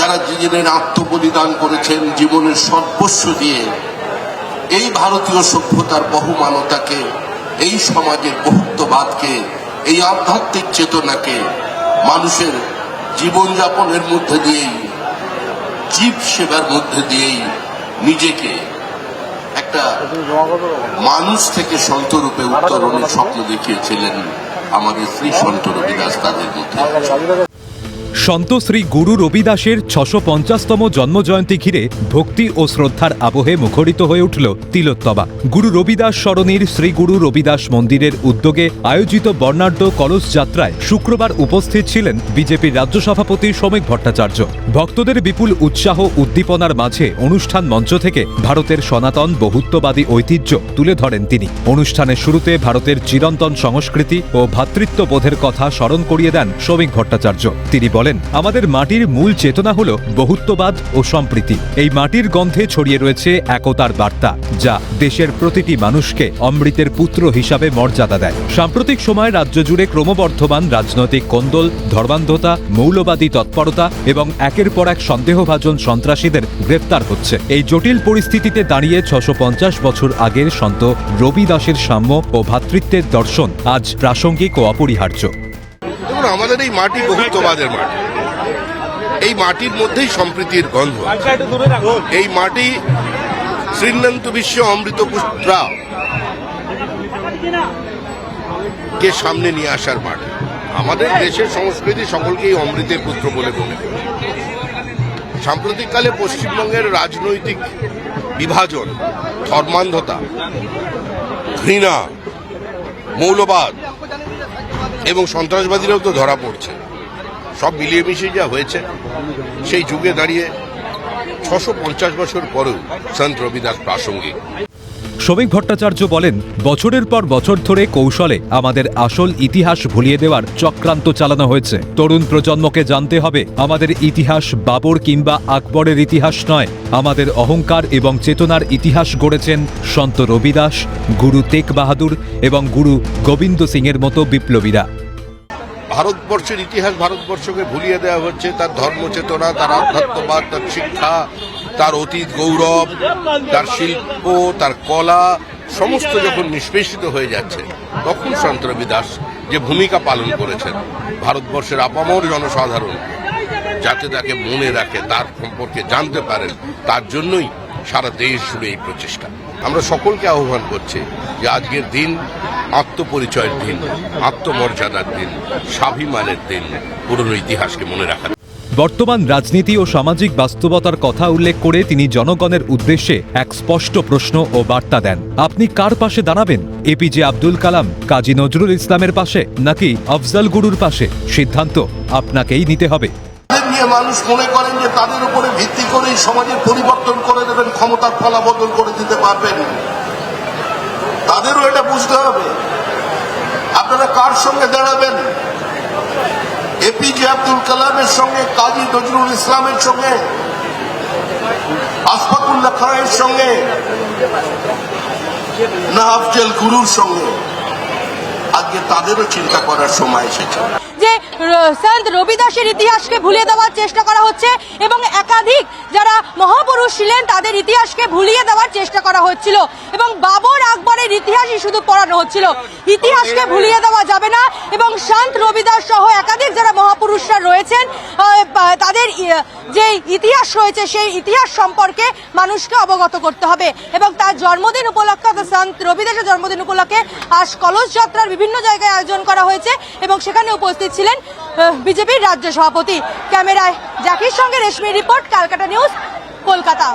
যারা জীবনের আত্মবলিদান করেছেন জীবনের সর্বস্ব দিয়ে এই ভারতীয় সভ্যতার বহুমানতাকে, এই সমাজের বহুত্ববাদকে, এই আধ্যাত্মিক চেতনাকে মানুষের জীবনযাপনের মধ্যে দিয়েই, জীব সেবার মধ্যে দিয়েই নিজেকে একটা মানুষ থেকে সন্তরূপে উত্তরণের স্বপ্ন দেখিয়েছিলেন আমাদের শ্রী সন্ত রবিদাস। তাদের মধ্যে সন্ত শ্রী গুরু রবিদাসের ৬৫০তম জন্মজয়ন্তী ঘিরে ভক্তি ও শ্রদ্ধার আবহে মুখরিত হয়ে উঠল তিলোত্তমা। গুরু রবিদাস সরণির শ্রী গুরু রবিদাস মন্দিরের উদ্যোগে আয়োজিত বর্ণাঢ্য কলস যাত্রায় শুক্রবার উপস্থিত ছিলেন বিজেপির রাজ্য সভাপতি শ্রমিক ভট্টাচার্য। ভক্তদের বিপুল উৎসাহ উদ্দীপনার মাঝে অনুষ্ঠান মঞ্চ থেকে ভারতের সনাতন বহুত্ববাদী ঐতিহ্য তুলে ধরেন তিনি। অনুষ্ঠানের শুরুতে ভারতের চিরন্তন সংস্কৃতি ও ভ্রাতৃত্ববোধের কথা স্মরণ করিয়ে দেন শ্রমিক ভট্টাচার্য। তিনি বলেন, আমাদের মাটির মূল চেতনা হল বহুত্ববাদ ও সম্প্রীতি। এই মাটির গন্ধে ছড়িয়ে রয়েছে একতার বার্তা, যা দেশের প্রতিটি মানুষকে অমৃতের পুত্র হিসাবে মর্যাদা দেয়। সাম্প্রতিক সময়ে রাজ্য জুড়ে ক্রমবর্ধমান রাজনৈতিক কোন্দল, ধর্মান্ধতা, মৌলবাদী তৎপরতা এবং একের পর এক সন্দেহভাজন সন্ত্রাসীদের গ্রেফতার হচ্ছে। এই জটিল পরিস্থিতিতে দাঁড়িয়ে ৬৫০ বছর আগের সন্ত রবিদাসের সাম্য ও ভ্রাতৃত্বের দর্শন আজ প্রাসঙ্গিক ও অপরিহার্য। আমাদের এই মাটি বহুত্ববাদের মাটি, এই মাটির মধ্যেই সম্প্রীতির গন্ধ। এই মাটি শ্রীনন্ত বিশ্ব অমৃত পুত্রা কে সামনে নিয়ে আসার মাটি। আমাদের দেশের সংস্কৃতি সকলকেই অমৃতের পুত্র বলে মনে করে। সাম্প্রতিককালে পশ্চিমবঙ্গের রাজনৈতিক বিভাজন, ধর্মান্ধতা, ঘৃণা, মৌলবাদ এবং সন্ত্রাসবাদীরাও তো ধরা পড়ছে। সব মিলিয়ে মিশিয়ে যা হয়েছে, সেই যুগে দাঁড়িয়ে ৬৫০ বছর পরেও সন্ত রবিদাস প্রাসঙ্গিক। শ্রমিক ভট্টাচার্য বলেন, বছরের পর বছর ধরে কৌশলে আমাদের আসল ইতিহাস ভুলিয়ে দেওয়ার চক্রান্ত চালানো হয়েছে। তরুণ প্রজন্মকে জানতে হবে, আমাদের ইতিহাস বাবর কিংবা আকবরের ইতিহাস নয়। আমাদের অহংকার এবং চেতনার ইতিহাস গড়েছেন সন্ত রবিদাস, গুরু তেগ বাহাদুর এবং গুরু গোবিন্দ সিংয়ের মতো বিপ্লবীরা। ভারতবর্ষের ইতিহাস ভারতবর্ষকে ভুলিয়ে দেওয়া হচ্ছে, তার ধর্মচেতনা, তার আধ্যাত্মবাদ, তার শিক্ষা, তার অতীত গৌরব, তার শিল্প, তার কলা সমস্ত যখন নিষ্পেষিত হয়ে যাচ্ছে, তখন সন্ত রবিদাস যে ভূমিকা পালন করেছেন ভারতবর্ষের আপামর জনসাধারণ যাতে তাকে মনে রাখে, তার সম্পর্কে জানতে পারেন, তার জন্যই সারা দেশ জুড়ে এই প্রচেষ্টা। আমরা সকলকে আহ্বান করছি যে আজকের দিন আত্মপরিচয়ের দিন, আত্মমর্যাদার দিন, স্বাভিমানের দিন, পুরনো ইতিহাসকে মনে রাখা। বর্তমান রাজনীতি ও সামাজিক বাস্তবতার কথা উল্লেখ করে তিনি জনগণের উদ্দেশ্যে এক স্পষ্ট প্রশ্ন ও বার্তা দেন। আপনি কার পাশে দাঁড়াবেন? এপিজে আব্দুল কালাম, কাজী নজরুল ইসলামের পাশে নাকি আফজাল গুরুর পাশে? সিদ্ধান্ত আপনাকেই নিতে হবে। মানুষ মনে করেন যে তাদের উপরে ভিত্তি করে সমাজের পরিবর্তন করে দেবেন, ক্ষমতার ফলাবদল করে দিতে পারবেন। তাদেরও এটা বুঝতে হবে আপনারা কার সঙ্গে দাঁড়াবেন। এপিজে আব্দুল কালামের সঙ্গে, কাজী নজরুল ইসলামের সঙ্গে, আশফাকুল্লাহ খানের সঙ্গে, না আফজল গুরুর সঙ্গে? আজকে তাদেরও চিন্তা করার সময় এসেছে যে সন্ত রবিদাসের ইতিহাসকে ভুলিয়ে দেওয়ার চেষ্টা করা হচ্ছে এবং একাধিক যারা মহাপুরুষ ছিলেন তাদের ইতিহাসকে ভুলিয়ে দেওয়ার চেষ্টা করা হচ্ছিল এবং বাবর আকবরের ইতিহাসই শুধু পড়ানো হচ্ছিল। ইতিহাসকে ভুলিয়ে দেওয়া যাবে না এবং সন্ত রবিদাস সহ একাধিক যারা মহাপুরুষরা রয়েছেন তাদের যে ইতিহাস রয়েছে সেই ইতিহাস সম্পর্কে মানুষকে অবগত করতে হবে এবং তার জন্মদিন উপলক্ষে, সন্ত রবিদাসের জন্মদিন উপলক্ষে আজ কলস যাত্রার বিভিন্ন জায়গায় আয়োজন করা হয়েছে এবং সেখানে উপস্থিত ছিলেন বিজেপির রাজ্য সভাপতি। ক্যামেরায় জাকির সঙ্গে রেশমি রিপোর্ট, ক্যালকাটা নিউজ, কলকাতা।